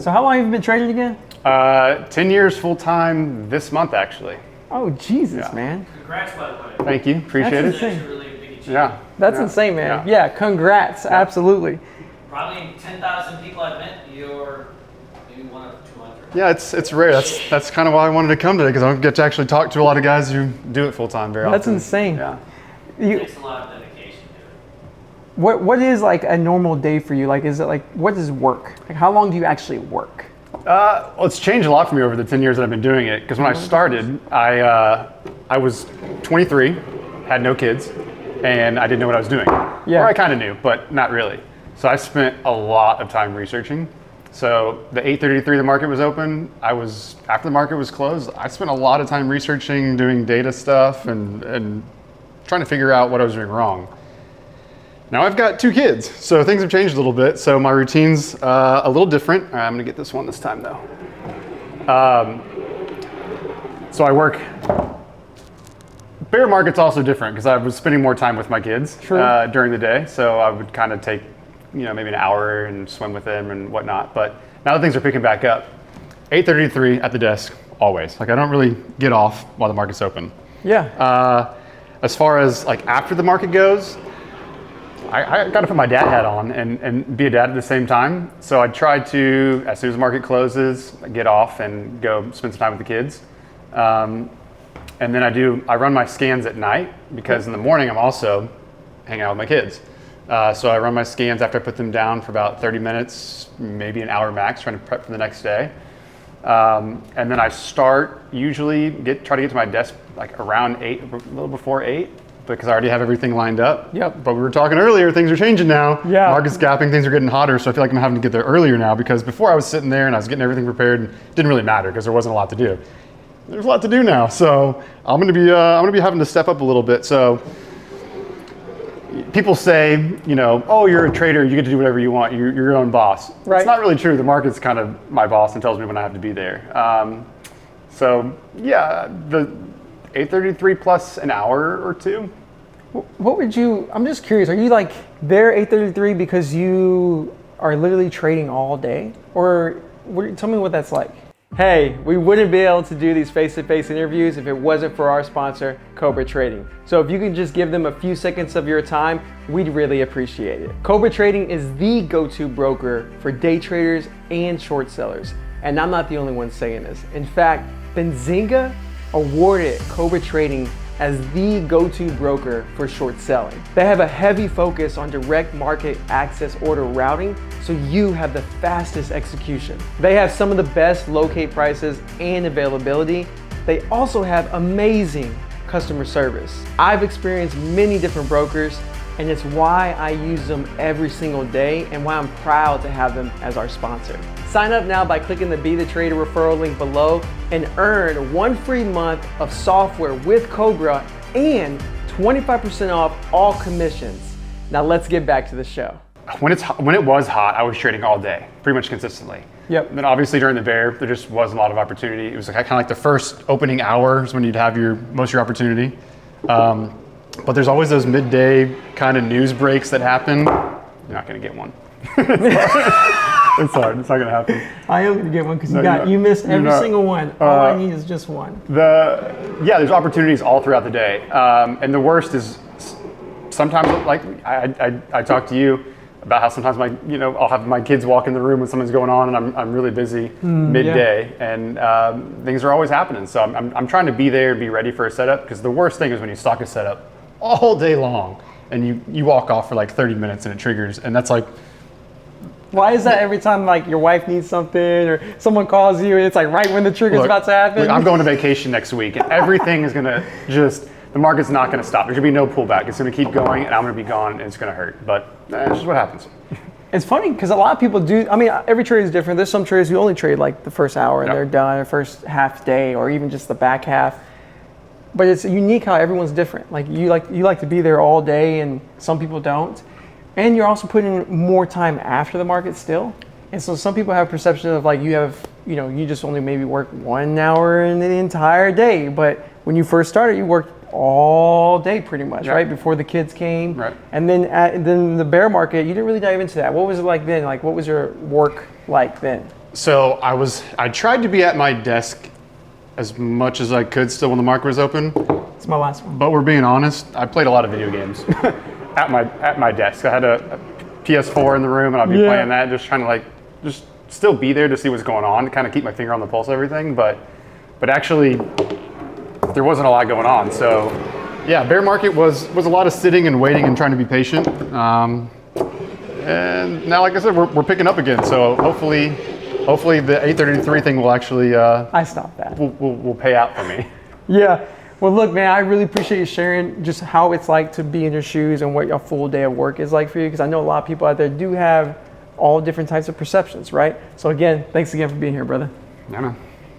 So how long have you been trading again? 10 years full time this month, actually. Oh, Jesus, man. Congrats, by the way. Thank you. Appreciate That's it. insane. That's really a big achievement. Yeah. That's insane, man. Yeah, congrats. Yeah. Absolutely. Probably 10,000 people I've met, you're maybe one of 200. Yeah, it's rare. That's kind of why I wanted to come today, because I don't get to actually talk to a lot of guys who do it full time very often. That's insane. Yeah. It takes a lot of dedication to it. What is like a normal day for you? Like, is it like, what is work? Like, how long do you actually work? Well, it's changed a lot for me over the 10 years that I've been doing it. Because when I started, I was 23, had no kids, and I didn't know what I was doing. Yeah. Or I kind of knew, but not really. So I spent a lot of time researching. So the 8:33 the market was open, after the market was closed, I spent a lot of time researching, doing data stuff, and trying to figure out what I was doing wrong. Now I've got 2 kids, so things have changed a little bit. So my routine's a little different. All right, I'm gonna get this one this time though. So I work. Bear market's also different because I was spending more time with my kids during the day. So I would kind of take, maybe an hour and swim with them and whatnot. But now that things are picking back up, 8:33 at the desk always. Like I don't really get off while the market's open. Yeah. As far as like after the market goes, I got to put my dad hat on and be a dad at the same time. So I try to, as soon as the market closes, get off and go spend some time with the kids. And then I run my scans at night because in the morning I'm also hanging out with my kids. So I run my scans after I put them down for about 30 minutes, maybe an hour max, trying to prep for the next day. And then I start usually try to get to my desk like around 8, a little before 8. Because I already have everything lined up. Yep. But we were talking earlier, things are changing now. Yeah. Market's gapping, things are getting hotter, so I feel like I'm having to get there earlier now because before I was sitting there and I was getting everything prepared and it didn't really matter because there wasn't a lot to do. There's a lot to do now, so I'm gonna be having to step up a little bit. So people say, oh, you're a trader, you get to do whatever you want, you're your own boss. Right. It's not really true. The market's kind of my boss and tells me when I have to be there. So yeah, the 8:33 plus an hour or two. What would I'm just curious, are you like there 8:33 because you are literally trading all day? Or tell me what that's like. Hey, we wouldn't be able to do these face-to-face interviews if it wasn't for our sponsor, Cobra Trading. So if you can just give them a few seconds of your time, we'd really appreciate it. Cobra Trading is the go-to broker for day traders and short sellers. And I'm not the only one saying this. In fact, Benzinga awarded Cobra Trading as the go-to broker for short selling. They have a heavy focus on direct market access order routing, so you have the fastest execution. They have some of the best locate prices and availability. They also have amazing customer service. I've experienced many different brokers, and it's why I use them every single day and why I'm proud to have them as our sponsor. Sign up now by clicking the Be the Trader referral link below and earn 1 free month of software with Cobra and 25% off all commissions. Now let's get back to the show. When it was hot, I was trading all day, pretty much consistently. Yep. And then obviously during the bear, there just wasn't a lot of opportunity. It was kind of like the first opening hours when you'd have most of your opportunity. But there's always those midday kind of news breaks that happen. You're not going to get one. It's hard. It's not going to happen. I am going to get one because you missed every single one. All I need is just one. There's opportunities all throughout the day. And the worst is sometimes, like I talk to you about how sometimes I'll have my kids walk in the room when something's going on and I'm really busy midday and things are always happening. So I'm trying to be there, be ready for a setup, because the worst thing is when you stock a setup all day long and you walk off for like 30 minutes and it triggers, and that's like, why is that every time like your wife needs something or someone calls you and it's like right when the trigger's about to happen? Look, I'm going to vacation next week and everything is gonna the market's not gonna stop. There's gonna be no pullback. It's gonna keep going and I'm gonna be gone and it's gonna hurt. But that's just what happens. It's funny because a lot of people do, every trade is different. There's some traders who only trade like the first hour and they're done, the first half day or even just the back half. But it's unique how everyone's different. Like you like to be there all day and some people don't. And you're also putting in more time after the market still. And so some people have perception of like you just only maybe work 1 hour in the entire day. But when you first started, you worked all day pretty much, right? Before the kids came. Right. And then the bear market, you didn't really dive into that. What was it like then? Like what was your work like then? So I tried to be at my desk as much as I could still when the market was open. It's my last one. But we're being honest, I played a lot of video games at my desk. I had a PS4 in the room, and I'd be playing that, just trying to just still be there to see what's going on, to kind of keep my finger on the pulse of everything. But actually, there wasn't a lot going on. So yeah, bear market was a lot of sitting and waiting and trying to be patient. And now, like I said, we're picking up again. So hopefully the 833 thing will actually I stopped that. will pay out for me. Yeah. Well, look, man, I really appreciate you sharing just how it's like to be in your shoes and what a full day of work is like for you, because I know a lot of people out there do have all different types of perceptions, right? So again, thanks again for being here, brother. Yeah, man.